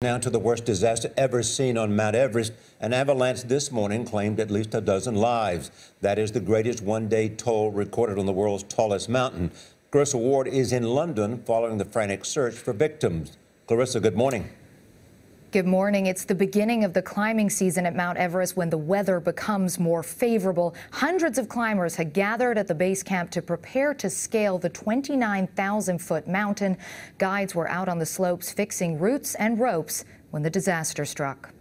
Now to the worst disaster ever seen on Mount Everest. An avalanche this morning claimed at least a dozen lives. That is the greatest one-day toll recorded on the world's tallest mountain. Clarissa Ward is in London following the frantic search for victims. Clarissa, good morning. Good morning. It's the beginning of the climbing season at Mount Everest when the weather becomes more favorable. Hundreds of climbers had gathered at the base camp to prepare to scale the 29,000-foot mountain. Guides were out on the slopes fixing routes and ropes when the disaster struck.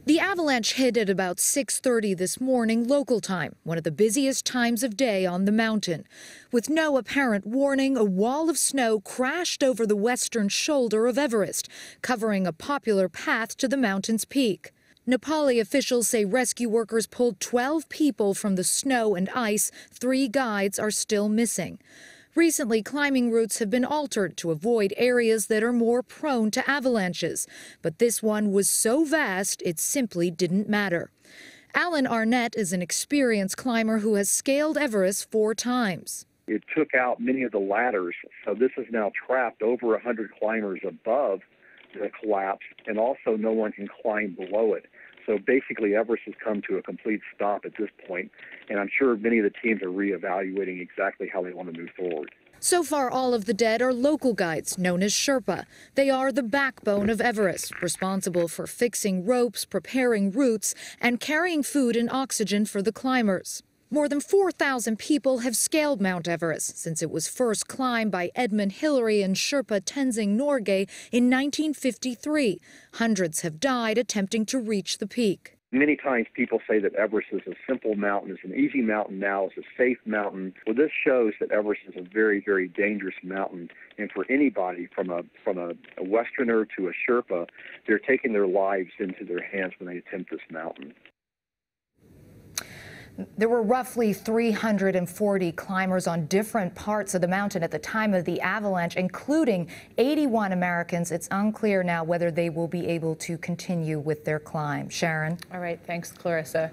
The avalanche hit at about 6:30 this morning local time, one of the busiest times of day on the mountain. With no apparent warning, a wall of snow crashed over the western shoulder of Everest, covering a popular path to the mountain's peak. Nepali officials say rescue workers pulled 12 people from the snow and ice. 3 guides are still missing. Recently, climbing routes have been altered to avoid areas that are more prone to avalanches. But this one was so vast, it simply didn't matter. Alan Arnett is an experienced climber who has scaled Everest 4 times. It took out many of the ladders, so this is now trapped over 100 climbers above the collapse, and also no one can climb below it. So basically, Everest has come to a complete stop at this point, and I'm sure many of the teams are reevaluating exactly how they want to move forward. So far, all of the dead are local guides, known as Sherpa. They are the backbone of Everest, responsible for fixing ropes, preparing routes, and carrying food and oxygen for the climbers. More than 4,000 people have scaled Mount Everest since it was first climbed by Edmund Hillary and Sherpa Tenzing Norgay in 1953. Hundreds have died attempting to reach the peak. Many times people say that Everest is a simple mountain, it's an easy mountain now, it's a safe mountain. Well, this shows that Everest is a very, very dangerous mountain. And for anybody, from a Westerner to a Sherpa, they're taking their lives into their hands when they attempt this mountain. There were roughly 340 climbers on different parts of the mountain at the time of the avalanche, including 81 Americans. It's unclear now whether they will be able to continue with their climb. Sharon? All right, thanks, Clarissa.